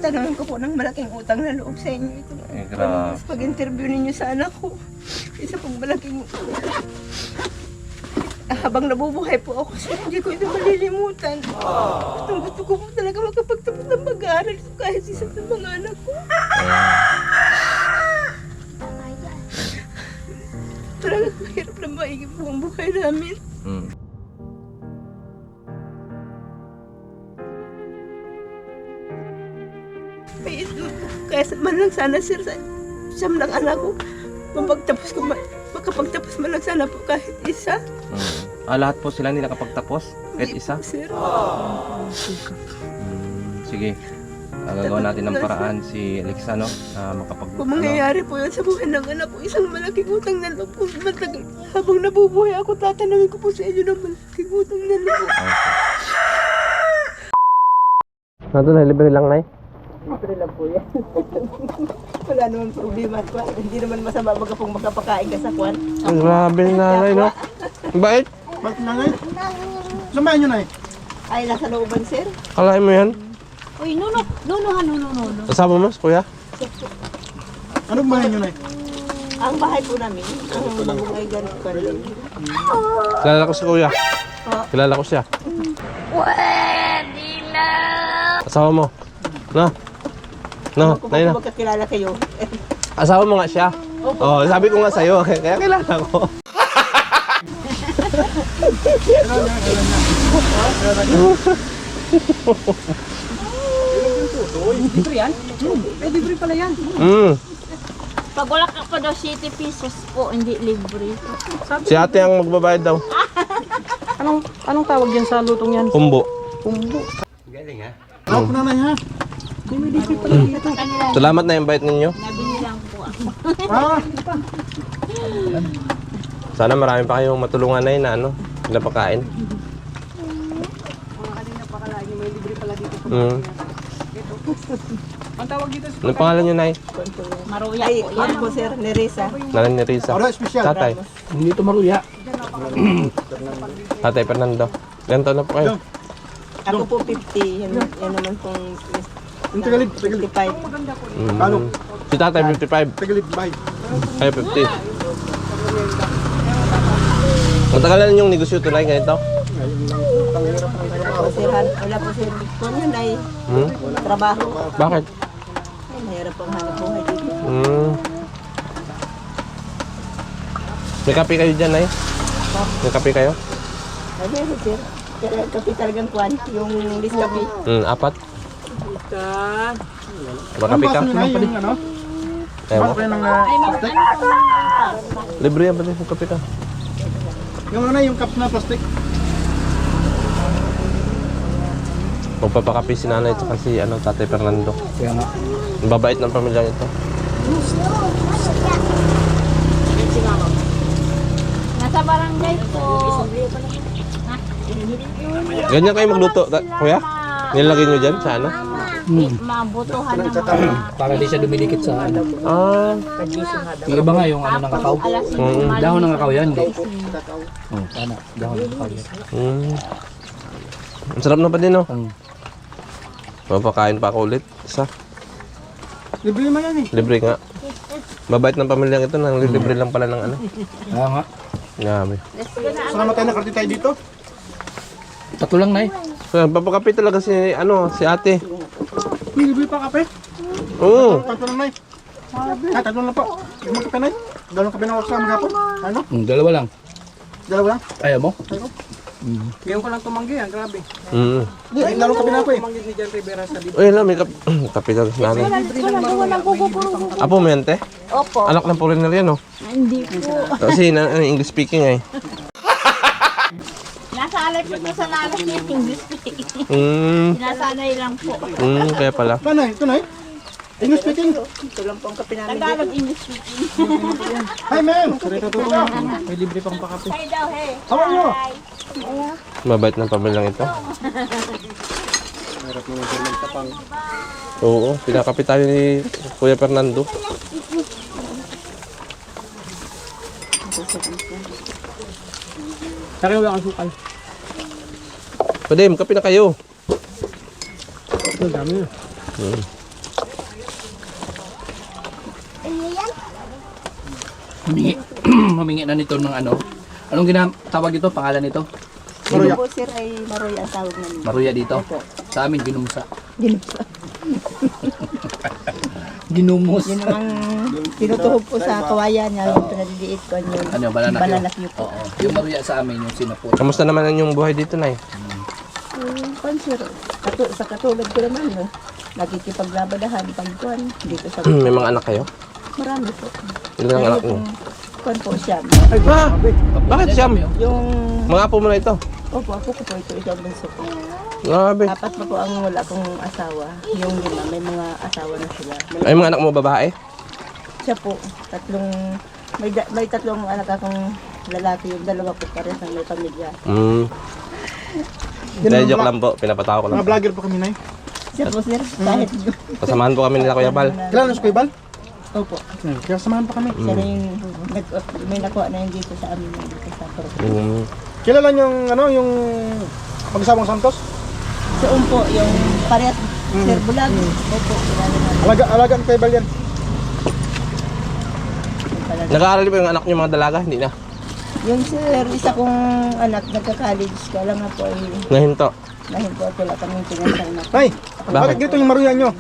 tatanungin ko po ng malaking utang na loob sa inyo. Ito. grabe. Pag-interview ninyo sa anak ko, isa pong malaking habang nabubuhay po ako, sir, hindi ko ito malilimutan. At ang gusto ko po talaga makapagtapos ng pag-aaral kahit isa sa mga anak ko. Talagang mahirap na maigip po ang buhay namin. Kaya man lang sana, sir, sa siyam ng anak ko, makapagtapos man lang sana po kahit isa. Lahat po sila hindi nakapagtapos? Kahit Hindi isa? po, sir. Sige. Gagawa natin ng paraan si Alexa, no? Na Kung mangyayari po yun sa buhay ng anak ko, isang malaking utang na loob po. Matagal, habang nabubuhay ako, tatanungin ko po sa inyo ng malaking utang na loob. Nandun na, libre lang, Nay. Libre lang po yan. Wala naman problema at kwan. Hindi naman masama baga pong magkapakain ka sa kwan. Grabe na, Nay, no? Bait. Bakit na ngayon? Samahan nyo na eh. Ay, nasa looban, sir. Kalahin mo yan? Uy, nuno. Kasama mo, kuya? Anong bahay nyo na eh? Ang bahay po namin, ang mabungay ganit pa rin. Kilala ko si kuya. Kilala ko siya. Pwede na. Asawa mo. No? No, Kung Nay, no? magkakilala kayo, Asawa mo nga siya. Oh, sabi ko nga sa'yo, kaya kilala ko. libre yan? Libre pala yan. Pag wala ka pa daw 7 pesos po, hindi libre. Si ate ang magbabayad daw. Anong tawag yan sa lutong yan? Kumbo. Ako na na ha. Salamat na invite ninyo. Nabili lang po ako. Ah, Sana marami pa kayong matulungan na yun na ano, pinapakain. Ang tawag dito Anong pangalan nyo, Nay? Maruya Ay, po yan yan. po, sir, ni Risa. Nalan ni Risa. Oro, special. Tatay. Hindi ito maruya. Tatay Fernando. Ilan taon na po kayo? Ako po 50, yan naman pong Yung tagalid, 55. Balok. Si tatay 55. Tagalid, bye. Kayo 50. Matagal na yung negosyo tunay ganito? Wala po, sir, wala po, sir. Kung yun ay trabaho. Bakit? Ay, mahirap pang hanap buhay dito. May kape kayo dyan, Nay? May kape kayo? Ay, meron, sir. Kaya kape talagang kwan, yung diskape. 4? Makape ka? Ano yung ano? Ewan. Ano kayo ng plastic? Libre yan ba din yung kape ka? Yung ano yung cup na plastic? Magpapakape si nanay at si tatay Fernando. Kaya nga. Ang babait ng pamilya ito. Nasa barangay po. Ganyan kayo magluto, kuya? Nilagay nyo dyan sa ano? Mabutuhan ng Para di siya dumidikit sa ano. Ah, Yung iba nga yung ano ng kakao. alas Dahon ng kakao yan, hindi. Oh, tama. Dahon ng kakao yan. Ang sarap na pa din, no? Ang Mapakain pa ako ulit. Isa. Libre naman yan eh. Libre nga. Babait ng pamilyang ito, nang libre lang pala ng ano. kaya nga. Grabe. Salamat tayo nakarating tayo dito. Tatlo lang na eh. So, papakape talaga si ate. May libre pa kape. Oo. Tatlo lang na eh. Ah, tatlo lang po. Yung kape na eh. Dalawang kape na ako sa maghapon. Ano? Dalawa lang. Dalawa lang. Ayaw mo? Ngayon ko lang tumanggi ah, grabe. Hindi, Dalawang kape na ako eh. Uy, lang, may kape talaga si nanay. Apo, may ante? Opo. Anak ng foreigner yan, no? Hindi po. Kasi English speaking eh. Nasanay po ito sa nalas niya English speaking. Sinasanay lang po. Kaya pala. Paano eh? Ito na eh. English speaking. Ito lang po ang kape namin. Tagalog English speaking. Hi ma'am. May libre pang pakape. Hi daw, hey. How are you? Mabait ng pamilyang ito. Oo, pinakape tayo ni Kuya Fernando. Saka wala kang sukal. Pwede, kape na kayo. Ito, dami na. Humingi, humingi na nito ng ano. Anong tawag ito? Pangalan nito? Ito po sir ay Maroya ang tawag namin. Maruya dito. Sa amin, ginumsa. Ginumos. Yun ang tinutuhog po sa kawayan niya, yung pinaliliit ko yun. Ano, bananakyo? Bananakyo po. Oo. Yung maruya sa amin, yung sinapot. Kamusta naman ang yung buhay dito, Nay? Sir, sa katulad ko naman, no? Nagkikipaglabadahan pagkuhan dito sa May mga anak kayo? marami po. Ilan ang anak niyo? Kuhan po siya. Ah! Bakit siyam? Yung, Mga apo mo na ito. opo, ako ko po ito, isang bunso ko. Grabe. Apat pa po ang wala kong asawa. Yung lima, may mga asawa na sila. Ay, mga anak mo babae? Siya po, may tatlong anak akong lalaki, yung dalawa po pares ng may pamilya. Dahil joke lang po, pinapatawa ko lang. Mga vlogger po kami, Nay. Siya po sir, kahit Kasamahan po kami nila Kuya Bal. Kilala na si Kuya Bal? opo, Kaya samahan pa kami. siya na yung may nakuha na yung dito sa amin dito sa Puro. Kilala niyo yung, ano, yung mag-asawang Santos? So po, yung parehas Sir Bulag. Opo, kilala na. Alagaan kay Bal yan. Nag-aaral ba yung anak niyo mga dalaga? Hindi na. Yung sir, isa kong anak nagka-college, kaya nga po ay Nahinto. nahinto at wala kaming pinansan na. Nay, bakit ganito yung maruyan nyo?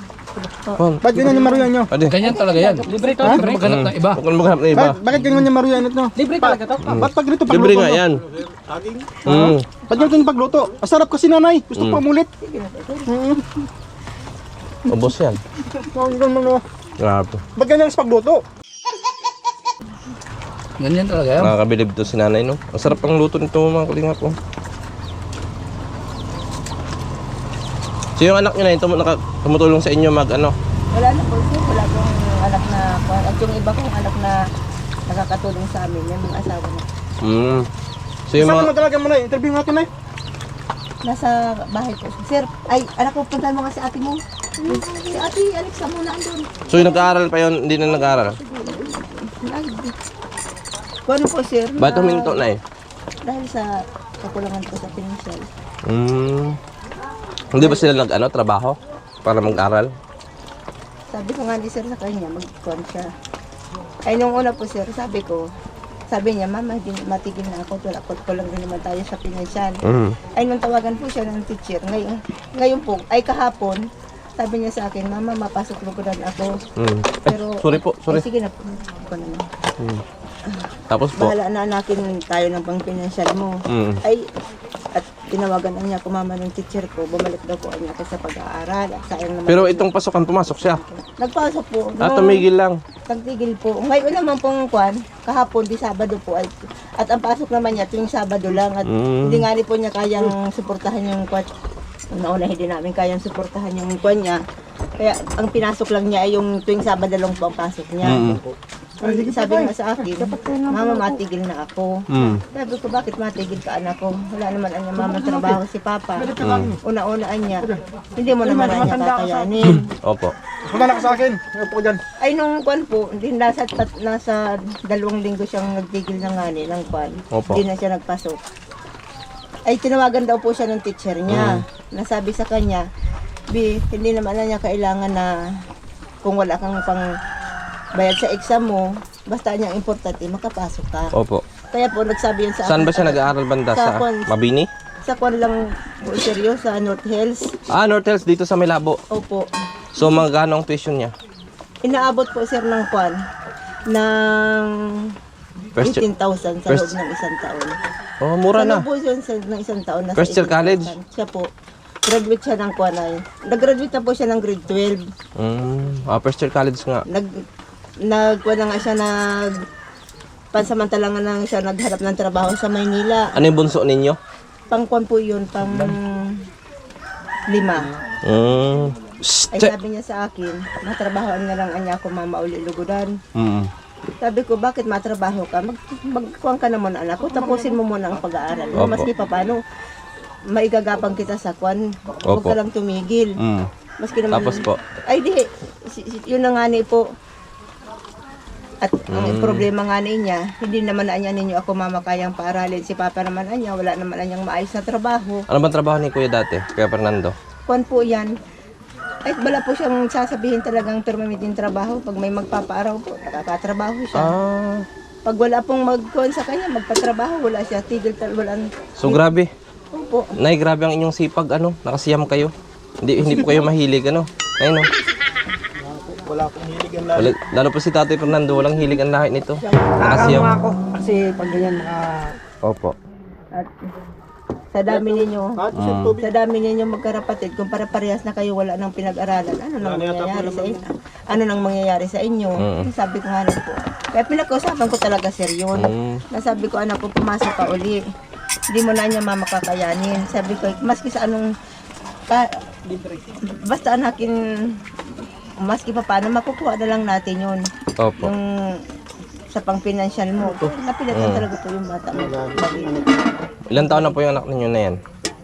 Juan, Bakit ganyan yung maruyan nyo? pwede. Ganyan talaga yan. Libre to. Libre maghanap ng iba. Huwag ka na maghanap na iba. Bakit ganyan yung maruyan nyo? Libre talaga to. Ba't pag ganito Libre pagluto nga nyo? yan. Ba't ganito yung pagluto? Masarap kasi nanay. Gusto ko pamulit. Ubos yan. Grabe. Ba't ganyan sa pagluto? Ganyan talaga yan. Nakakabilib to si nanay, no? Ang sarap ang luto nito mga kalingap, oh. So yung anak nyo na ito, tumutulong sa inyo mag ano? Wala na po sir, wala pong anak na, at yung iba kong anak na nakakatulong sa amin, yung mga asawa na. So yung Saan mga... mo talaga mo na? Interview natin na Nasa bahay po. Sir, ay, anak ko, puntahan mo nga si ate mo. Si ate Alexa muna andun. So yung nag-aaral pa yun, hindi na nag-aaral? Kung ano po sir? Ba't huminto na eh? Dahil sa kakulangan po sa financial. Hindi ba sila nag-ano, trabaho? Para mag-aral? Sabi ko nga ni sir sa kanya, mag-con siya. Ay nung una po sir, sabi niya, mama, matigil na ako, kulang din naman tayo sa financial. Ay nung tawagan po siya ng teacher, ngayon po, ay kahapon, sabi niya sa akin, mama, mapasok lugudan ako. Pero, sorry po, sorry. Ay, sige na po. Ako na lang. Tapos po? Bahala na anakin tayo ng pang financial mo. Ay, at tinawagan na niya ako mama ng teacher ko, bumalik daw po niya ako sa pag-aaral. At sayang naman. Pero itong pasokan, pumasok siya. Nagpasok po. Tumigil lang. Tagtigil po. Ngayon naman pong kwan, kahapon di Sabado po. At ang pasok naman niya tuwing Sabado lang. At hindi nga rin po niya kayang suportahan yung kwan. Una hindi namin kayang suportahan yung kwan niya. Kaya ang pinasok lang niya ay yung tuwing Sabado lang po ang pasok niya. Sabi nga sa akin, mama matigil na ako. Sabi ko, bakit matigil ka anak ko? Wala naman ang mama trabaho si papa. Una-unaan niya, hindi mo naman niya kakayanin. Opo. Wala na ka sa akin. Upo ko dyan. Ay nung kwan po, nasa 2 linggo siyang nagtigil ng ngani ng kwan. Opo. Hindi na siya nagpasok. Ay tinawagan daw po siya ng teacher niya. Nasabi sa kanya, B, hindi naman na niya kailangan na kung wala kang pang bayad sa exam mo, basta niyang importante, makapasok ka. Opo. Kaya po nagsabi yun sa akin. Saan ba siya nag-aaral banda? Sa Mabini? Sa kwan lang po, seryo, sa North Hills. North Hills, dito sa Malabo. Opo. So magkano ang tuition niya? Inaabot po sir ng kwan, ng First year. 18,000 sa loob ng isang taon. Oh, mura Sa na. loob po yun ng isang taon. Nasa First year 18,000. college? Siya po. Graduate siya ng kwan ay. Nag-graduate na po siya ng grade 12. First year college nga. Nagkuha na nga siya pansamantalangan na siya naghanap ng trabaho sa Maynila. Ano yung bunso ninyo? Pangkuan po yun, 5. Ay sabi niya sa akin, matrabahoan na lang niya ako mama uli lugudan. Sabi ko, bakit matrabaho ka? Magkuhan ka naman anak ko, tapusin mo muna ang pag-aaral. Opo. Maski pa paano, maigagapang kita sa kwan. Huwag Opo. ka lang tumigil. Maski naman, Tapos po? Ay di, yun na nga ni po. At ang problema nga niya, hindi naman na niya ninyo ako mama kayang paaralin. Si papa naman niya, wala naman niyang maayos na trabaho. Ano bang trabaho ni Kuya dati? Kuya Fernando? Kwan po yan, Kahit wala po siyang sasabihin talagang permanenteng trabaho. Pag may magpapaaraw po, nakakatrabaho siya. Ah, Pag wala pong magkuhan sa kanya, magpatrabaho, wala siya. Tigil wala. so grabe. Opo. Nay, grabe ang inyong sipag, ano? Nakasiyam kayo. Hindi po kayo mahilig, ano? Nay, no? Wala akong hilig ang lahat. Lalo pa si Tatay Fernando, walang hilig ang lahi nito. Nakasiyam. Nakakama ako kasi pag ganyan Opo. At sa dami ninyo, Kahit isang tubig. sa dami ninyo magkarapatid, kung para-parehas na kayo wala nang pinag-aralan, ano nang mangyayari sa inyo? Ano nang mangyayari sa inyo? Sabi ko nga lang po. Kaya pinag-usapan ko talaga sir yun. Nasabi ko, anak ko, pumasok ka uli. Hindi mo na niya mamakakayanin. Sabi ko, maski sa anong, basta anakin, maski pa paano, makukuha na lang natin yun. Opo. Yung sa pang-financial mo. Napilitan talaga po yung bata mo. Ilan taon na po yung anak ninyo na yan?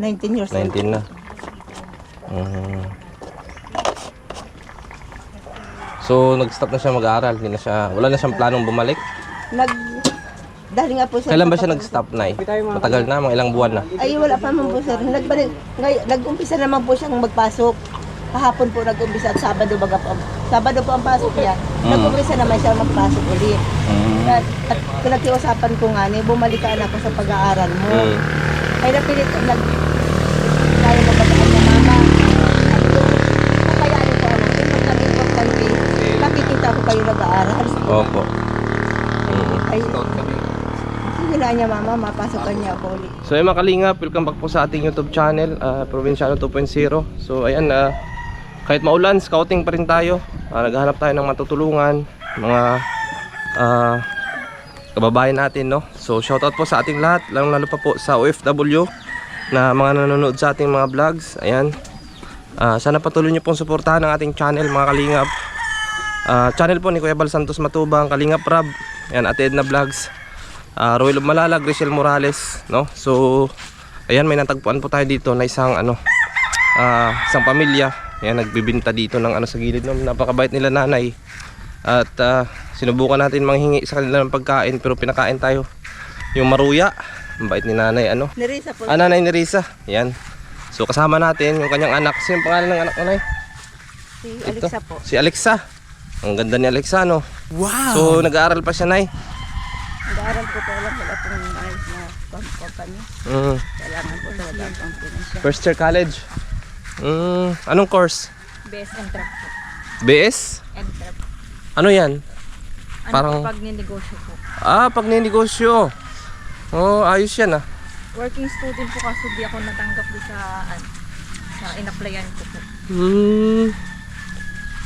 19 years old. 19 na. So, nag-stop na siya mag-aaral. Wala na siyang planong bumalik. Dahil nga po sir. Kailan ba siya nag-stop, Nay? Matagal na, mga ilang buwan na. Ay, wala pa man po sir. Nag-umpisa naman po siyang magpasok. Kahapon po nag-umpisa at Sabado Sabado po ang pasok niya. Nag-umpisa naman siya magpasok ulit. At pinag-iusapan ko nga ni, bumalik ka anak ko sa pag-aaral mo. Ay napilit, kaya mo pag-aaral na mama. Kakayanin ko anak, yung pag-importante, nakikita ko kayo nag-aaral. Opo. Ay, sige na niya mama, mapasok ka niya ako ulit. So ayun mga kalingap, welcome back po sa ating YouTube channel, Provinciano 2.0. So ayan, kahit maulan, scouting pa rin tayo. Naghahanap tayo ng matutulungan, mga kababayan natin, no? So shoutout po sa ating lahat, lalo pa po sa OFW na mga nanonood sa ating mga vlogs. Ayan, sana patuloy nyo pong suportahan ang ating channel mga kalingap. Channel po ni Kuya Bal Santos Matubang, Kalingap Rab, ayan, Ate Edna Vlogs, Royal of Malalag, Rachel Morales, no? So ayan, may natagpuan po tayo dito na isang isang pamilya. Ayan, nagbibinta dito ng sa gilid, no? Napakabait nila nanay. At sinubukan natin manghingi sa kanila ng pagkain, pero pinakain tayo yung maruya. Ang bait ni nanay, ano? Nerisa po. Nanay ni Risa. Ayan. So kasama natin yung kanyang anak. Sino yung pangalan ng anak mo, Nay? Si Alexa po. Si Alexa. Ang ganda ni Alexa, no? Wow! So nag-aaral pa siya, Nay? Nag-aaral po tayo lang wala pong ayos na company. Kailangan po wala pang financial. First year college. Anong course? Best entrap po. BS? Entrap. Ano yan? Parang Pag ninegosyo po. pag ninegosyo. Oh, ayos yan, Working student po kasi di ako natanggap doon sa in-applyan ko po.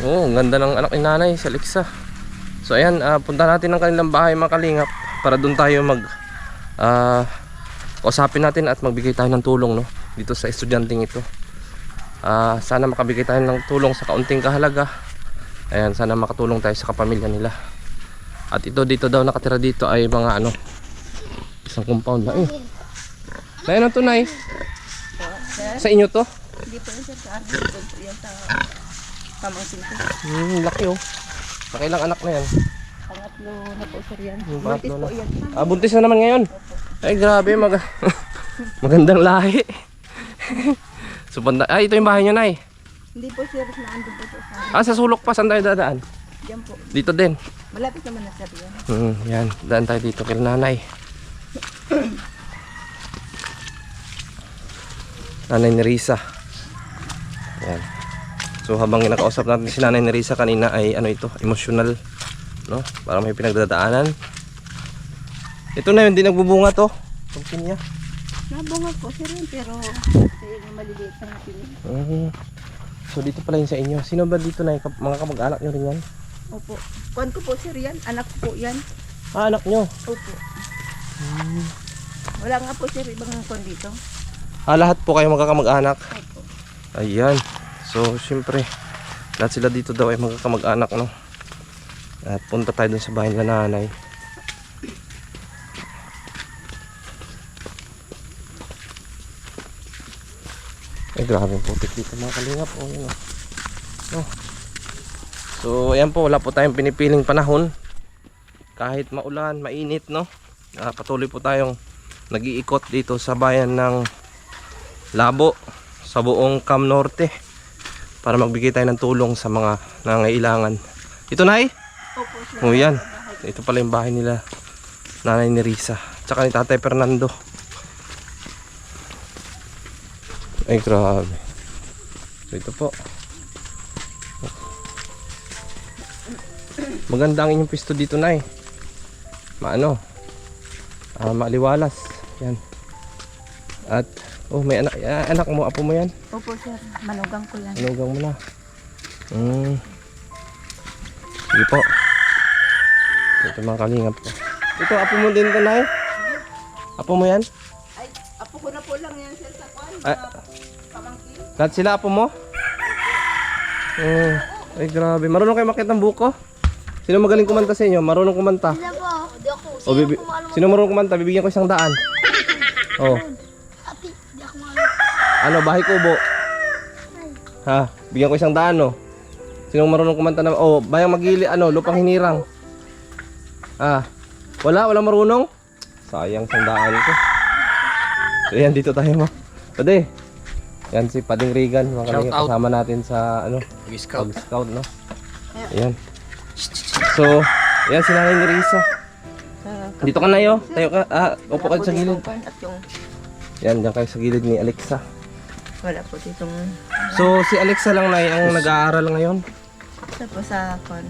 Oh, ang ganda ng anak ni nanay, si Alexa. So ayan, punta natin ang kanilang bahay mga kalingap para doon tayo kausapin natin at magbigay tayo ng tulong, no, dito sa estudyanteng ito. Sana makabigay tayo ng tulong sa kaunting kahalaga. Ayan, sana makatulong tayo sa kapamilya nila. At ito dito daw nakatira dito ay mga isang compound na. Nay, ano to, Nay? Sa inyo to? Hindi po yun sir sa akin. Doon po yan sa pamangkin ko. Laki, oh. Nakailang anak na yan? Pangatlo na po sir yan. Yung Buntis pangatlo po na. yan. Buntis na naman ngayon. Ay, grabe, magandang lahi. So, ito yung bahay nyo, Nay. Hindi po sir, naandun po sa Sa sulok pa, saan tayo dadaan? Diyan po. Dito din. Malapit naman na sir yan. Yan, daan tayo dito kay nanay. Nanay ni Risa. Yan. So habang nakausap natin si nanay ni Risa kanina ay emotional, no? Parang may pinagdadaanan. Ito na yun, hindi nagbubunga to. Pumpkin niya. Nabunga po sir yan, pero yung maliliit na natin yun. So dito pala yun sa inyo. Sino ba dito na mga kamag-anak nyo rin yan? Opo. Kuwan ko po sir yan, anak ko po yan. Anak nyo? Opo. Wala nga po sir, ibang kuwan dito. Lahat po kayo magkakamag-anak? Opo. Ayan. So syempre lahat sila dito daw ay magkakamag-anak, no? At punta tayo dun sa bahay nila nanay. Ay, grabe yung putik dito mga kalingap. No. So ayan po, wala po tayong pinipiling panahon. Kahit maulan, mainit, no? Patuloy po tayong nag-iikot dito sa bayan ng Labo, sa buong Cam Norte. para magbigay tayo ng tulong sa mga nangangailangan. Ito, Nay? Opo, sir. O yan. Ito pala yung bahay nila Nanay ni Risa. Tsaka ni Tatay Fernando. Ay, grabe. So ito po. Maganda ang inyong pisto dito, Nay. Maliwalas. Yan. At, may anak mo, apo mo yan? Opo, sir. Manugang ko yan. Manugang mo na. Sige po. Ito mga kalingap po. Ito, apo mo din ito, Nay? Apo mo yan? Ay, apo ko na po lang yan, sir, sa kwan. Ay. Pamangkin. Lahat sila, apo mo? Ay, grabe. Marunong kayo makita ng buko? Sino magaling kumanta sa inyo? Marunong kumanta? Sila po. Di ako. O, sino marunong kumanta? Bibigyan ko 100. Oh. Ati, di ako maalam. Ano, bahay kubo? Ha? Bigyan ko 100, no? Sino marunong kumanta na? Oh, bayang magili, lupang hinirang. Walang marunong? Sayang, 100 ko. So, yan, dito tayo, Pwede. Yan si Pading Regan, mga kalingap, Shout out. kasama natin sa, Scout. Pag-scout, no? Ayan. So, ayan si Nanay ni Risa. Dito ka na, yo. Tayo ka. Upo ka sa gilid. At yung, Yan, dyan kayo sa gilid ni Alexa. wala po ditong, So, si Alexa lang, Nay, ang nag-aaral ngayon. sa po sa kwan.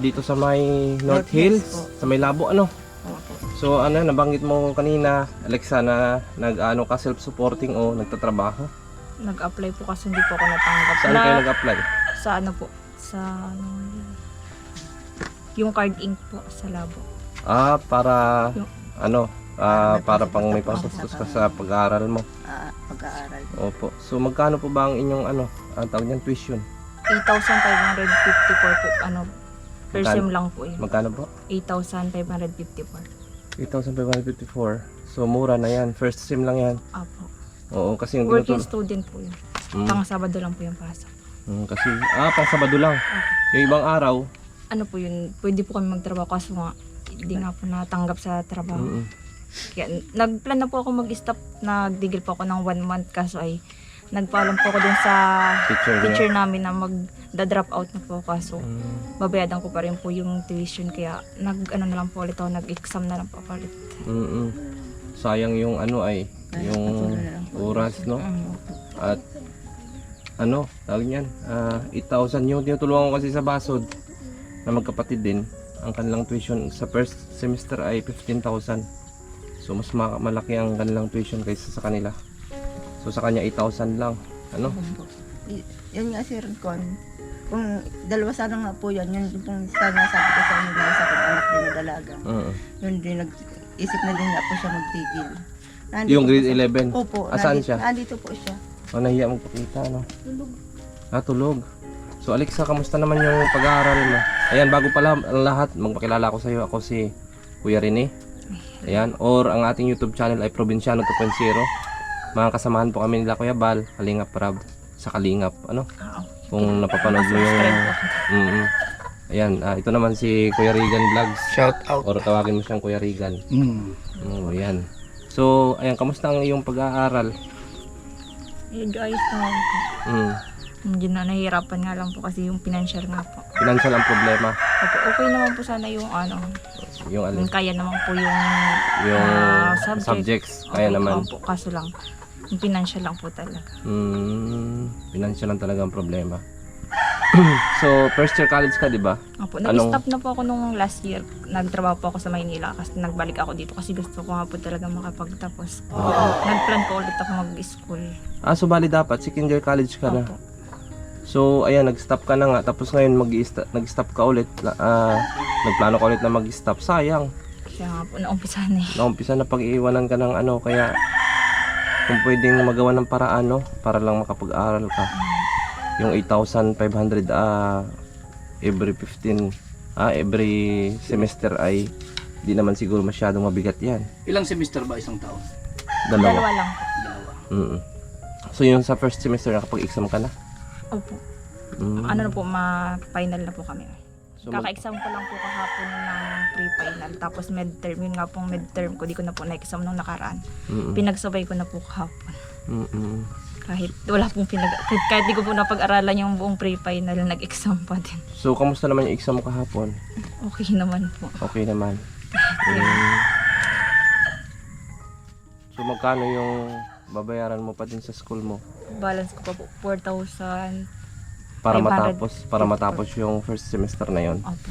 Dito sa may North North Hills Hills, po. sa may Labo, Opo. So, nabanggit mo kanina, Alexa, na ka self-supporting o nagtatrabaho. Nag-apply po kasi hindi po ako natanggap. Saan kayo nag-apply? Sa ano po? Sa ano yun? Yung card ink po sa labo. Para, Yung- para pang may pangsustos ka sa pag-aaral mo. Pag-aaral. Opo. So, magkano po ba ang inyong, ang tawag niyan, tuition? 8,554 po. Per Magkano? sem lang po yun. Magkano po? 8,554. 8,554. So, mura na yan. First sim lang yan. Apo. Oo, kasi yung Working tinutulong. student po yun. Mm. Pang Sabado lang po yung pasok. Kasi, pang Sabado lang. Yung ibang araw, Ano po yun? Pwede po kami magtrabaho kaso nga hindi nga po natanggap sa trabaho. Kaya nagplan na po ako mag-stop. Nagdigil po ako ng 1 month kaso ay nagpaalam po ako dun sa teacher namin na mag-drop out na po kaso babayadan ko pa rin po yung tuition kaya na lang po ulit ako, nag-exam na lang po ulit. Sayang yung yung oras, no? At tawag niyan, 8,000 yung tinutulungan ko kasi sa Basod na magkapatid din. Ang kanilang tuition sa first semester ay 15,000. So mas malaki ang kanilang tuition kaysa sa kanila. So sa kanya 8,000 lang. Yan nga, sir, kwan. Kung dalawa sana nga po yan, yun pong sana sabi ko sa inyo na isa kong anak din na dalaga. Yun din, isip na din nga po siya magtigil. Nandito Yung po grade siya. 11? Opo. Asan siya? Nandito po siya. Nahiya magpakita, Tulog. Tulog. So Alexa, kamusta naman yung pag-aaral mo? Ayan, bago pala ang lahat, magpakilala ko sa iyo. Ako si Kuya Rene. Ayan, or ang ating YouTube channel ay Probinsyano 2.0. Mga kasamahan po kami nila Kuya Bal, Kalingap Rab, sa Kalingap, Kung napapanood mo yung ayan, ito naman si Kuya Regan Vlogs. Shout out. Or tawagin mo siyang Kuya Regan. Ayan. So, ayan, kamusta ang iyong pag-aaral? Guys, naman po. Medyo na nahihirapan nga lang po kasi yung financial nga po. Financial ang problema. Okay naman po sana yung Yung alin? kaya naman po yung Yung subjects. kaya naman. Po, kaso lang, yung financial lang po talaga. Financial lang talaga ang problema. So, first year college ka, di ba? Opo, nag-stop na po ako nung last year. Nagtrabaho po ako sa Maynila kasi nagbalik ako dito kasi gusto ko nga po talaga makapagtapos. Nagplan po ulit ako mag-school. So bali dapat, second year college ka na. Opo. So, ayan, nag-stop ka na nga. Tapos ngayon, nag-stop ka ulit. Nagplano ka ulit na mag-stop. Sayang. Kaya nga po, naumpisa na eh. Naumpisa na pag-iiwanan ka ng kaya kung pwedeng magawa ng paraan, para lang makapag-aral ka. Yung 8,500 every semester ay di naman siguro masyadong mabigat yan. Ilang semester ba isang taon? Dalawa lang po. Dalawa. So yung sa first semester nakapag-exam ka na? Opo. Ano na po, final na po kami. So, Kaka-exam ko lang po kahapon ng pre-final. Tapos midterm, yun nga pong midterm ko, di ko na po na-exam nung nakaraan. Pinagsabay ko na po kahapon. Kahit wala pong kahit di ko po napag-aralan yung buong pre-final, nag-exam pa din. So, kamusta naman yung exam mo kahapon? Okay naman po. Okay naman. Mm. So, magkano yung babayaran mo pa din sa school mo? Balance ko pa po 4,000. Para 500. matapos yung first semester na yon. Opo.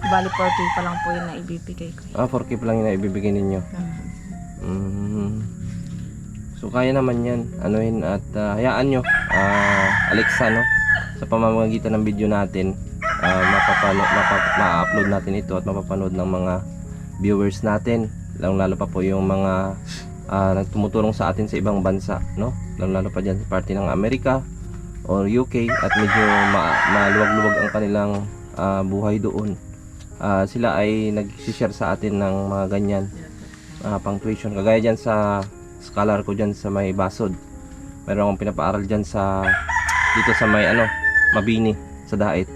Bali 4K pa lang po yun na ibibigay ko. 4K pa lang yung naibibigay ninyo. So kaya naman yan, anuhin at hayaan nyo, Alexa, no? Sa pamamagitan ng video natin, ma-upload natin ito at mapapanood ng mga viewers natin, lalo pa po yung mga nagtumutulong sa atin sa ibang bansa, no? Lalo pa dyan sa party ng Amerika or UK at medyo maluwag-luwag ang kanilang buhay doon. Sila ay nag-share sa atin ng mga ganyan pang tuition, kagaya dyan sa scholar ko dyan sa may Basod. Meron akong pinapaaral dyan dito sa may Mabini sa Dait.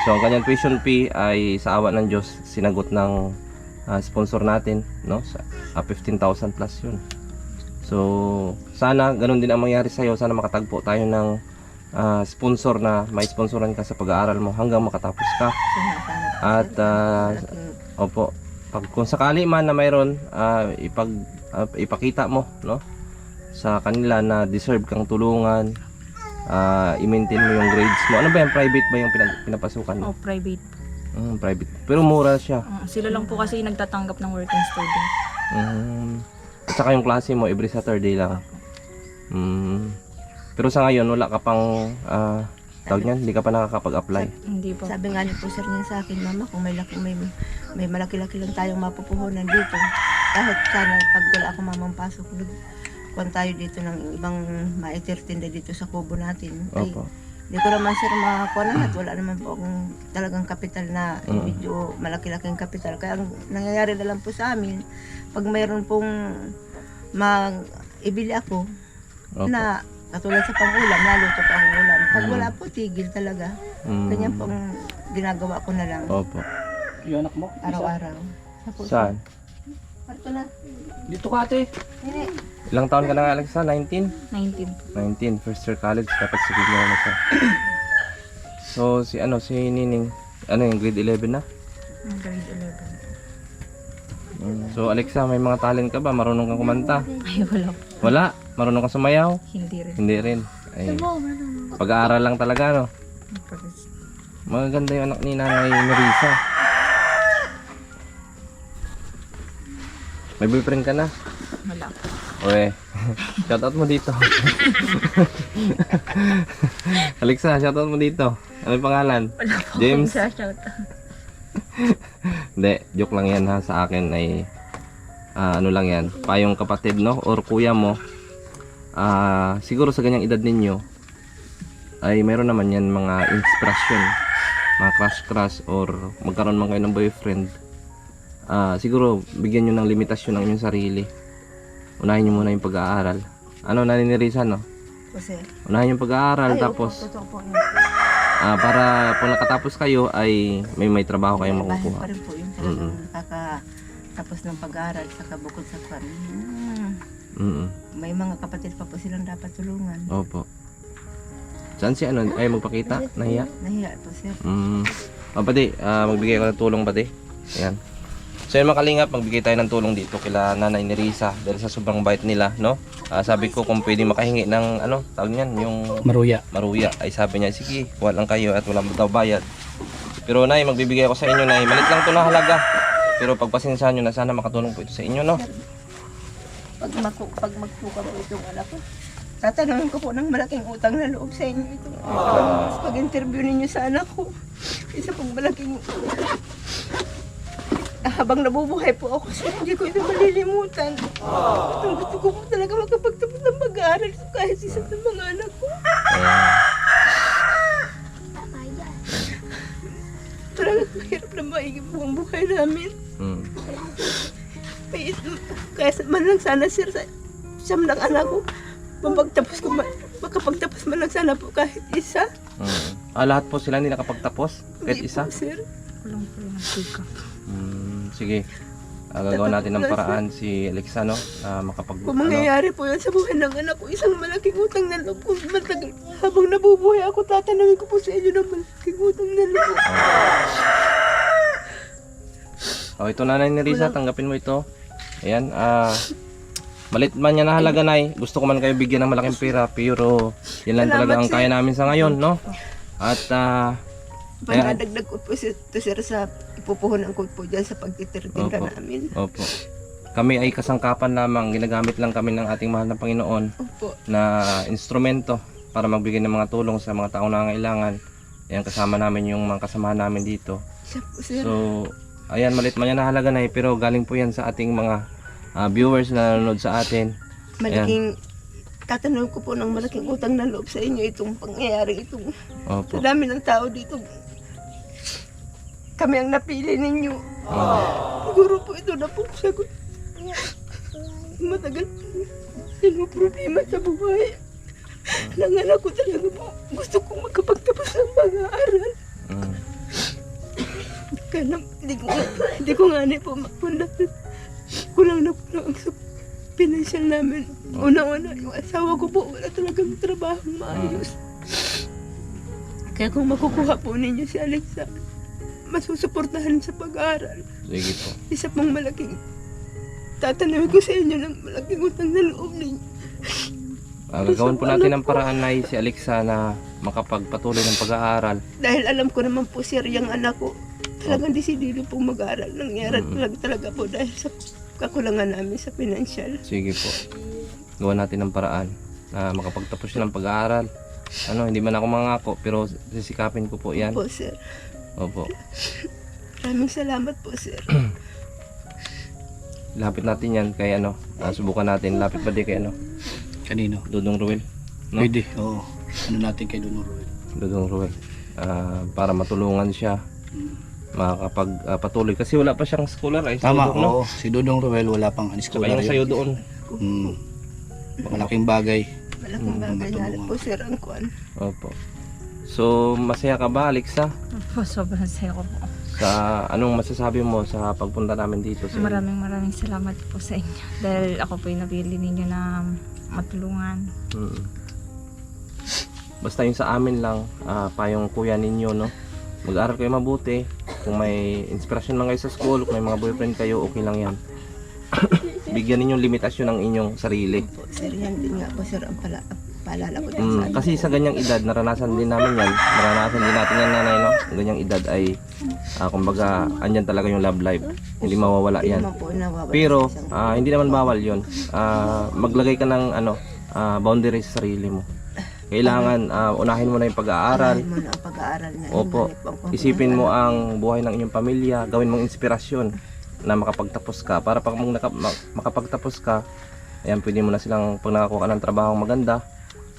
So ang kanyang tuition fee ay sa awa ng Diyos sinagot ng sponsor natin, no? 15,000 plus yun. So sana ganun din ang mangyari sa'yo. Sana makatagpo tayo ng sponsor na may sponsoran ka sa pag-aaral mo hanggang makatapos ka. At opo, kung sakali man na mayroon, ipakita mo, no, sa kanila na deserve kang tulungan, i-maintain mo yung grades mo. Ano ba yan? Private ba yung pinapasukan mo? Oh, private. Private. Pero mura siya. Sila lang po kasi nagtatanggap ng working student. At saka yung klase mo every Saturday lang. Pero sa ngayon wala ka pang tawag niyan, hindi ka pa nakakapag-apply. Hindi po. Sabi nga ni po sir niya sa akin, mama, kung may malaki-laki lang tayong mapupuhunan dito, kahit sana pag wala ako mamampasok, kuwan tayo dito ng ibang maitirtinda dito sa kubo natin. Ay, Opo. hindi ko naman sir makakuha lahat. Wala naman po akong talagang kapital na medyo malaki-laking kapital. Kaya ang nangyayari na lang po sa amin, pag mayroon pong ibili ako, Opo. na katulad sa pang-ulam, naluto pa ang ulam. Pag wala po, tigil talaga. Ganyan pong ginagawa ko na lang Opo. Yung anak mo? araw-araw. Saan? Parto na. Dito ka ate. Ilang taon ka na nga, Alexa? 19? 19 po. 19, first year college, dapat sige mo na siya. So, si Nining, yung grade 11 na? Grade 11. So, Alexa, may mga talent ka ba? Marunong kang kumanta? Ay, wala po. Wala? Marunong kang sumayaw? Hindi rin. Hindi rin. Ay, pag-aaral lang talaga, no? Maganda yung anak ni Nanay Marisa. May boyfriend ka na? Wala po. Oye, shoutout mo dito. Alexa, shoutout mo dito. Ano yung pangalan? Wala po. James? Sa shout. Hindi, joke lang yan ha. Sa akin ay ano lang yan, payong kapatid, no, or kuya mo. Siguro sa ganyang edad ninyo ay meron naman yan mga inspirasyon, mga crush or magkaroon man kayo ng boyfriend. Siguro bigyan nyo ng limitasyon ang inyong sarili. Unahin nyo muna yung pag-aaral. Ano, naninirisan, no? Kasi, Unahin yung pag-aaral, tapos totoo po yun. para pag nakatapos kayo ay may trabaho kayong Bahay makukuha. pa rin po yung talagang nakakatapos ng pag-aaral, saka bukod sa kwan. May mga kapatid pa po silang dapat tulungan. Opo. Saan si ay magpakita? Nahiya? Nahiya po sir. Pati, magbigay ko ng tulong pati. Ayan. So yun mga kalingap, magbigay tayo ng tulong dito kila Nanay Nerisa dahil sa sobrang bait nila, no? Sabi ko kung pwede makahingi ng tawag niyan, yung maruya. Ay sabi niya, sige, kuha lang kayo at walang daw bayad. Pero Nay, magbibigay ako sa inyo, Nay. Malit lang ito na halaga. Pero pagpasensahan nyo na, sana makatulong po ito sa inyo, no? Pag magpuka po itong anak ko, tatanungin ko po ng malaking utang na loob sa inyo ito. Pag-interview ninyo sa anak ko, isa pong malaking... habang nabubuhay po ako, sir, hindi ko ito malilimutan. Ang gusto ko po talaga makapagtapos ng pag-aaral kahit isa sa mga anak ko. Talagang mahirap na maigip po ang buhay namin. Kaya man lang sana, sir, sa siyam ng anak ko, makapagtapos man lang sana po kahit isa. Lahat po sila hindi nakapagtapos? Kahit Hindi isa? po, sir. Walang po yung tika. Sige. gagawa natin ng paraan si Alexa, no? Na makapag... Kung mangyayari po yan sa buhay ng anak ko, isang malaking utang na loob kung matagal. Habang nabubuhay ako, tatanungin ko po sa inyo ng malaking utang na loob. Oh, ito Nanay Nerissa, tanggapin mo ito. Ayan, malit man yan na halaga, Nay. Gusto ko man kayo bigyan ng malaking pera, pero yan lang talaga ang kaya namin sa ngayon, no? At Panadagdag ko po ito, sir, sa ipupuhunan ko po dyan sa pagtitirtinda Opo. namin. opo. Kami ay kasangkapan lamang, ginagamit lang kami ng ating mahal na Panginoon Opo. na instrumento para magbigay ng mga tulong sa mga taong nangangailangan. Ayan, kasama namin yung mga kasamahan namin dito. Siya po, sir. So, ayan, malit man yan na halaga, Nay, pero galing po yan sa ating mga viewers na nanonood sa atin. Malaking, tatanungin ko po ng malaking utang na loob sa inyo itong pangyayari, itong Opo. sa dami ng tao dito. Kami ang napili ninyo. Siguro po ito na po sagot. Matagal yung problema sa buhay. Ng anak ko talaga po. Gusto kong makapagtapos ng pag-aaral. Mm. Kaya hindi ko nga po mapunda. Kulang na po ang financial namin. Una-una, yung asawa ko po, wala talagang trabaho maayos. Kaya kung makukuha po ninyo si Alexa, masusuportahan sa pag-aaral. Sige po. Isa pang malaking tatanungin ko sa inyo ng malaking utang na loob ninyo. Gagawin po natin ang paraan, Nay, si Alexa na makapagpatuloy ng pag-aaral. Dahil alam ko naman po, sir, yung anak ko, talagang desidido pong mag-aaral. Nangyari talaga po dahil sa kakulangan namin sa financial. Sige po. Gawa natin ang paraan na makapagtapos siya ng pag-aaral. Hindi man ako mangako, pero sisikapin ko po yan. Po, sir. Opo. Maraming salamat po, sir. Lapit natin yan kay subukan natin. Lapit ba di kay Kanino? Dudong Ruel? No? Pwede, oo. Ano natin kay Dudong Ruel? Dudong Ruel. Para matulungan siya makakapagpatuloy. Kasi wala pa siyang scholar ay. Tama, Dudong, no? oo. Si Dudong Ruel wala pang Saka scholar yung yun. sayo doon. Malaking bagay. Malaking bagay na po, sir, ang kuwan. Opo. So, masaya ka ba, Alexa? Opo, sobrang saya ko po. Sa anong masasabi mo sa pagpunta namin dito? Sa Maraming salamat po sa inyo. Dahil ako po yung napili ninyo na matulungan. Mm. Basta yung sa amin lang, payong kuya ninyo, no? Mag-aaral kayo mabuti. Kung may inspirasyon man kayo sa school, kung may mga boyfriend kayo, okay lang yan. Bigyan ninyong limitasyon ng inyong sarili. Po, sir, yan din nga po, sir, ang paalala ko dyan sa anak. Kasi sa ganyang edad, naranasan din namin yan. Naranasan din natin yan, Nanay, no? Sa ganyang edad ay, kumbaga, andyan talaga yung love life. Hindi mawawala Hindi yan. naman po nawawala Pero, sa isang- hindi naman bawal yon. Maglagay ka ng, boundaries sa sarili mo. Kailangan, unahin mo na yung pag-aaral. Unahin mo na ang pag-aaral na. Opo. Isipin mo ang buhay ng inyong pamilya, gawin mong inspirasyon na makapagtapos ka. Para pag makapagtapos ka, ayan, pwede mo na silang, pag nakakuha ka ng trabaho maganda,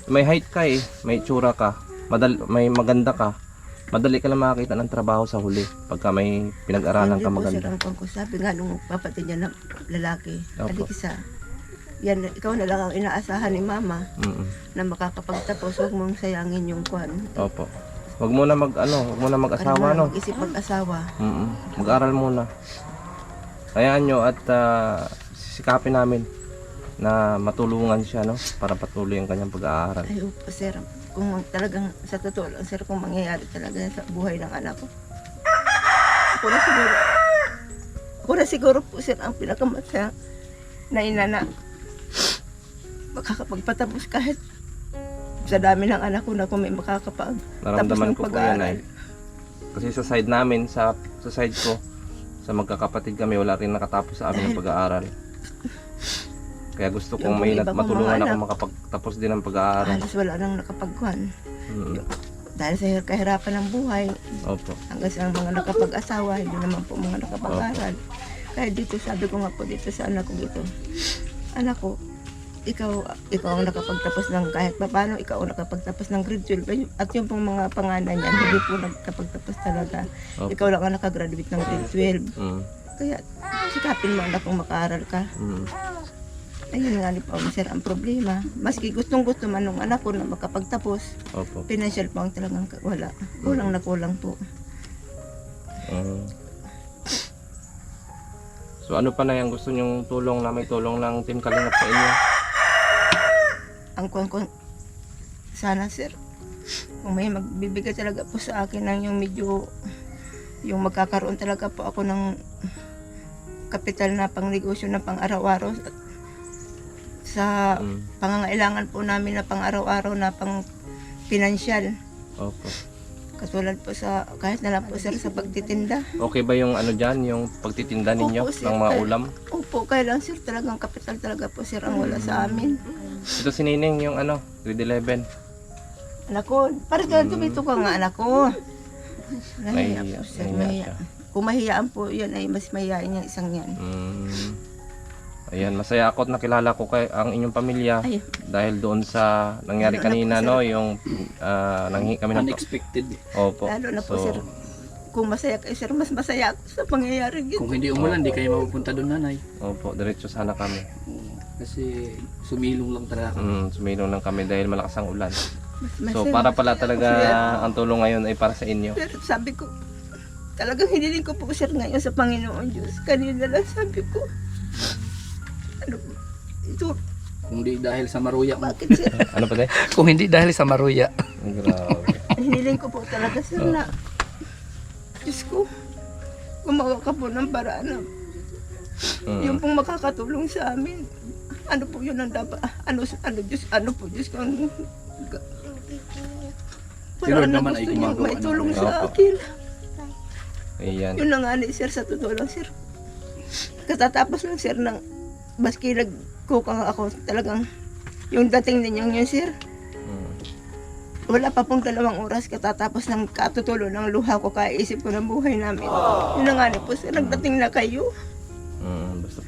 may height ka may tsura ka, may maganda ka, madali ka lang makakita ng trabaho sa huli pagka may pinag-aralan ka Sir, maganda. ang kung sabi nga nung papatid niya na lalaki, Opo. Alexa, yan, ikaw na lang ang inaasahan ni mama na makakapagtapos, huwag mong sayangin yung kwan. Opo. Wag mo na mag-asawa, no? Mag-isip mag-asawa. Mag-aral muna. Hayaan nyo at sisikapin namin na matulungan siya, no? Para patuloy ang kanyang pag-aaral. Ay, opo, sir. Kung talagang, sa totoo lang, sir, kung mangyayari talaga yan sa buhay ng anak ko. Ako na siguro po, sir, ang pinakamasaya na ina na makakapagpatapos kahit sa dami ng anak ko na kung may makakapagtapos Naramdaman ng ko po yan pag-aaral. Kasi sa side namin, sa side ko, sa magkakapatid kami, wala rin nakatapos sa amin ng pag-aaral. Kaya gusto kong Yung may iba kong matulungan mga ako anak, makapagtapos din ng pag-aaral. halos wala nang nakapagkuhan. Mm. Dahil sa kahirapan ng buhay, Opo. hanggang sa mga nakapag-asawa, hindi naman po mga nakapag-aral. Kaya dito, sabi ko nga po dito sa anak ko dito, anak ko, ikaw ang nakapagtapos ng kahit paano, ikaw ang nakapagtapos ng grade 12. At yung pong mga panganay niyan, hindi po nakapagtapos talaga. Opo. Ikaw lang ang nakagraduate ng grade 12. Mm. Kaya sikapin mo anak kung makaaral ka. Mm. Ayun nga ni po, sir, ang problema. Maski gustong-gusto man nung anak ko na makapagtapos, Opo. financial po ang talagang wala. Kulang na kulang po. Mm. So ano pa na yung gusto nyong tulong na may tulong ng Team Kalingap sa inyo? Ang kung sana sir, kung may magbibigay talaga po sa akin ng yung medyo, yung magkakaroon talaga po ako ng kapital na pang negosyo na pang araw-araw sa pangangailangan po namin na pang araw-araw na pang pinansyal. Opo. Katulad po sa, kahit na lang po sir sa pagtitinda. Okay ba yung ano dyan, yung pagtitinda ninyo Opo, sir. ng mga ulam? Opo, kaya lang sir, talagang kapital talaga po sir ang wala sa amin. Ito si Nining yung ano, grade 11. Anak ko, parang dito ka nga anak ko. Nahiya Nahiya, po sir, nahiya nahiya. siya. Kung mahiyaan po yun ay mas mahiyain yung isang yan. Ayan, masaya ako at nakilala ko kay ang inyong pamilya Ay, dahil doon sa nangyari kanina, no, yung nanghingi kami ng Unexpected. Opo. lalo na po sir, kung masaya kayo sir, mas masaya ako sa pangyayari Kung gito. hindi umulan, di kayo mapupunta doon, nanay. Opo, diretso sana kami. Kasi sumilong lang talaga. Sumilong lang kami dahil malakas ang ulan. Mas So masaya. para pala talaga ang tulong ngayon ay para sa inyo. Pero sabi ko, talagang hiniling ko po sir ngayon sa Panginoon Diyos. Kanina lang sabi ko, ano, ito, Kung di dahil sa maruya mo. bakit sir? Ano pa tayo? Kung hindi dahil sa maruya. Grabe. Hiniling ko po talaga sir na, Diyos ko, gumawa ka po ng paraan na yung pong makakatulong sa amin. Ano po yun ang dapat, ano Diyos, ano po Diyos ko, Si Lord na naman ay gusto niyo gumagawa may ng tulong paraan. sa Opo. akin. Ayan. Yun na nga ni sir, sa totoo lang sir. Katatapos lang sir ng, baski nagkukang ako talagang, yung dating ninyong yun sir, wala pa pong 2 oras katatapos ng katutulo ng luha ko, kaya isip ko ng buhay namin. Yun na nga ni po sir, nagdating na kayo. Basta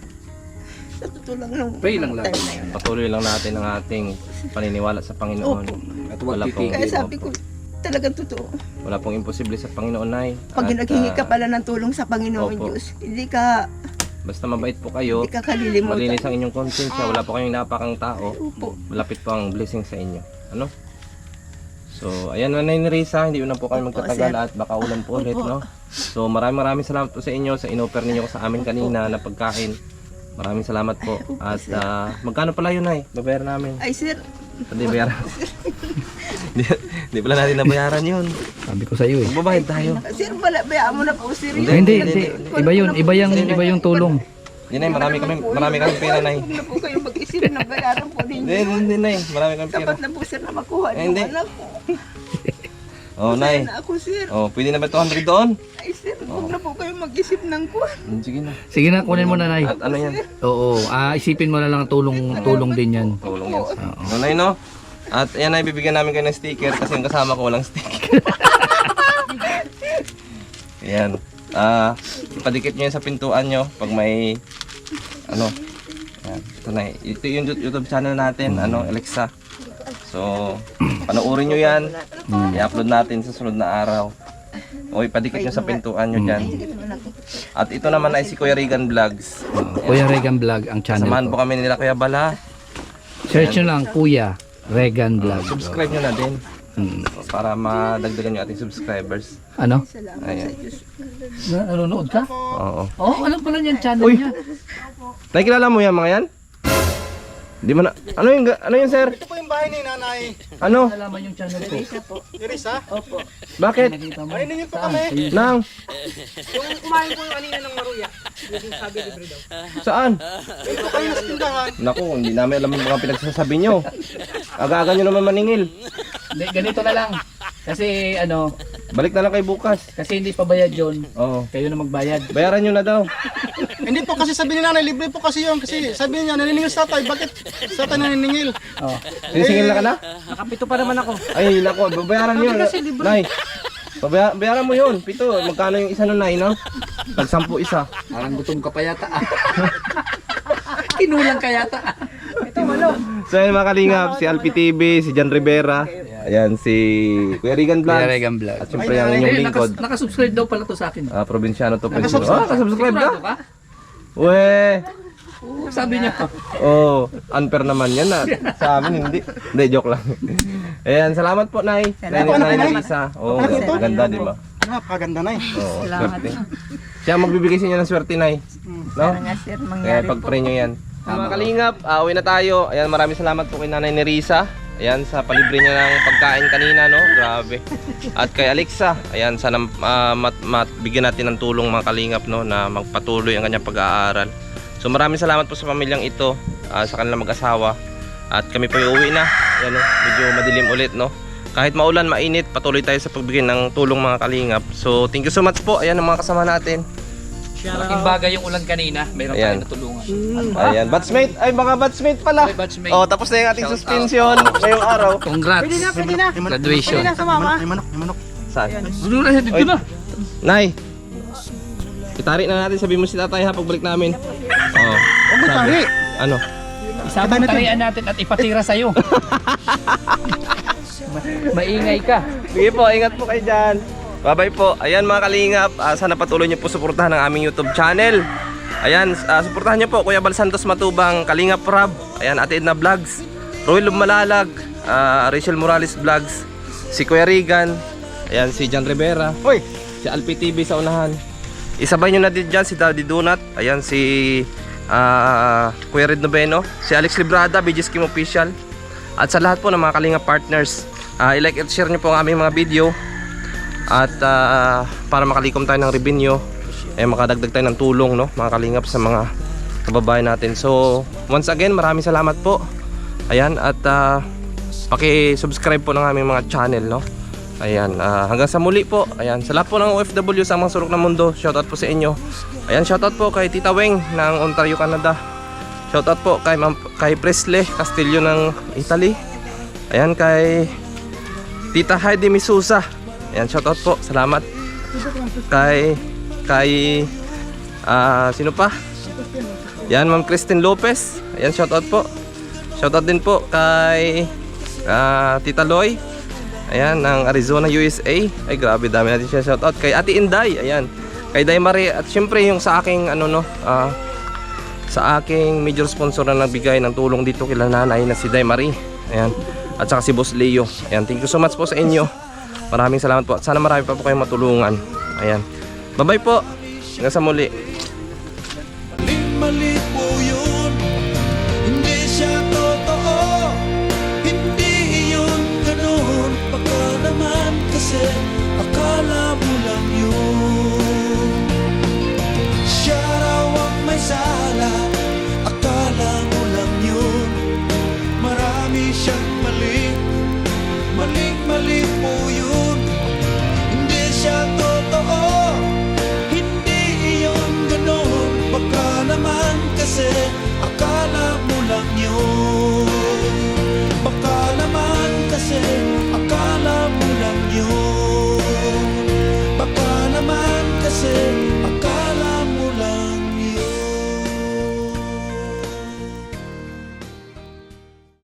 Sa totoo lang nung Pray lang lagi. time na yun. patuloy lang natin ang ating paniniwala sa Panginoon. Opo. At huwag Wala pong, Kaya sabi ko, talagang totoo. wala pong imposible sa Panginoon, Nay. Pag At, naghingi ka pala ng tulong sa Panginoon Opo. Diyos, hindi ka basta mabait po kayo, kalilimutan. malinis ang inyong konsensya, wala po kayong napakang tao, Opo. malapit po ang blessing sa inyo. Ano? So, ayan na ni Risa, hindi na po kami Opo, magtatagal sir. at baka ulan po ulit, Opo. no? So, maraming salamat po sa inyo sa inoffer ninyo sa amin kanina na pagkain. Maraming salamat po. At magkano pala yun, Nay? Babayaran namin. Ay sir, Hindi bayaran. Hindi pala natin nabayaran yun. Sabi ko sa iyo eh. Magbabayad tayo. sir, wala, bayaan mo na po sir. Hindi, Hindi. Iba yun. Iba yung tulong. Yun, Nay, marami kami pera, Nay. Huwag na po kayo mag-isip na bayaran po ninyo. Hindi, Nay. Marami kami pera. Dapat na po sir na makuha Eh, yung hindi. anak ko. Oh, Nay. Na ako sir. Oh, pwede na ba 200 doon? Ay sir, huwag na po kayo mag-isip ng kuwan. Sige na. Sige na, kunin mo na, nay. At ano yan? Oo. Isipin mo na lang tulong din yan. Tulong yan. No, Nay, no? At ayan, Nay, bibigyan namin kayo ng sticker kasi yung kasama ko walang sticker. Ayan. Ipadikit nyo yan sa pintuan nyo pag may ano. Ayan. Ito na. Ito yung YouTube channel natin, Alexa. So, panoorin nyo yan. I-upload natin sa sunod na araw. O ipadikit nyo sa pintuan nyo dyan. At ito naman ay si Kuya Regan Vlogs. Kuya Regan Vlog ang channel Samahan ko. po kami nila Kuya Bala. Search nyo lang, Kuya Regan Vlog. Subscribe nyo na din. Para madagdagan yung ating subscribers. Ano? Salamat Ayan. sa Diyos. Nanonood ka? Oo. Oo, alam pala niyan channel Uy! niya. Nakikilala mo yan mga yan? Di mo na... Ano yun, sir? Ito po yung bahay ni Nanay Ano? Alaman yung channel ko. Iris, ha? Bakit? Ay, ninyo po kami. Nang? Saan? Ito kayo sa tindahan. Naku, hindi namin alam yung mga pinagsasabi nyo. Aga-aga nyo naman maningil. Hindi, ganito na lang. Kasi Balik na lang kay bukas. kasi hindi pa bayad yun. Oo. Kayo na magbayad. Bayaran nyo na daw. Hindi po kasi sabi ni Nanay, libre po kasi yun. Kasi sabi niya, naniningil sa tatay. Bakit sa tatay naniningil? Oh. Sinisingil na ka na? Nakapito pa naman ako. Ay, naku, babayaran nyo. Nay, bayaran mo yun. Pito, magkano yung isa nun, Nay, no? Tag-10 isa. Parang gutom ka pa yata. Kinulang ka yata. So yun mga kalingap, si Alpi TV, si Jan Rivera, ayan si Kuya Regan Vlogs, Kuya Regan Vlogs. at syempre ang inyong lingkod, Nakasubscribe daw pala to sa akin. probinsyano to. Nakasubscribe Nakasubscribe ka? Sigurado ka? Weh! Sabi niya. Oh, unfair naman yan sa amin hindi. Hindi, joke lang. Ayan, salamat po, Nay. Nay Lisa. Oh, ganda, di ba? Napakaganda, Nay. Oo, swerte. Siya magbibigay sa inyo ng swerte, Nay. No? Sana nga sir, Kaya mangyari po. pag-pray nyo yan. Mga kalingap, uwi na tayo. Ayan, maraming salamat po kay Nanay Nerissa. Ayan, sa palibre niya ng pagkain kanina, no? Grabe. At kay Alexa, ayan, sana bigyan natin ng tulong mga kalingap, no? Na magpatuloy ang kanyang pag-aaral. So maraming salamat po sa pamilyang ito, sa kanilang mag-asawa. At kami po uwi na. Ayan, no? Medyo madilim ulit, no? Kahit maulan, mainit, patuloy tayo sa pagbigay ng tulong mga kalingap. So thank you so much po. Ayan ang mga kasama natin. Malaking bagay yung ulan kanina. Mayroon Ayan. tayong natulungan. Ayan, batchmate. Ay, mga batchmate pala. Okay, batchmate. Oh, tapos na yung ating Shout suspension ngayong araw. Congrats. Graduation. May manok. Saan? Dito na. Nay, itari na natin, sabi mo si tatay ha, pagbalik namin. Oo. Tari. Ano? Isabang tarian natin at ipatira sa'yo. Maingay ka. Sige po, ingat po kayo dyan. Bye-bye po. Ayan mga kalingap, sana patuloy niyo po suportahan ang aming YouTube channel. Ayan, suportahan niyo po Kuya Bal Santos Matubang, Kalingap Rab, ayan, Ate Edna Vlogs, Roy Lumalalag, Rachel Morales Vlogs, si Kuya Regan, ayan, si Jan Rivera, Hoy, si Alpi TV sa unahan. Isabay nyo na din dyan si Daddy Donut, ayan, si Kuya Red Noveno, si Alex Librada, BG Skim Official, at sa lahat po ng mga Kalingap partners, i-like at share nyo po ang aming mga video. At para makalikom tayo ng revenue, makadagdag tayo ng tulong, no, mga kalingap, sa mga kababayan natin. So once again, maraming salamat po. Ayan, at paki-subscribe po ng aming mga channel, no. Ayan, hanggang sa muli po. Ayan, sa lahat po ng OFW sa mga sulok ng mundo, shoutout po sa inyo. Ayan, shoutout po kay Tita Weng ng Ontario, Canada. Shoutout po kay Presley Castillo ng Italy. Ayan, kay Tita Heidi Misusa. Ayan, shoutout po. Salamat. Kay sino pa? Yan, Ma'am Christine Lopez. Ayan, shoutout po. Shoutout din po kay Tita Loy. Ayan, ng Arizona, USA. Ay, grabe, dami natin siya shoutout. Kay Ate Inday. Ayan. Kay Day Marie. At syempre yung sa aking sa aking major sponsor na nagbigay ng tulong dito kila nanay na si Day Marie. Ayan. At saka si Boss Leo. Ayan, thank you so much po sa inyo. Maraming salamat po. Sana marami pa po kayong matulungan. Ayan. Bye-bye po. Hanggang sa muli. Mali po yun, hindi siya totoo, hindi yun ganun. Baka naman kasi akala mo lang yun.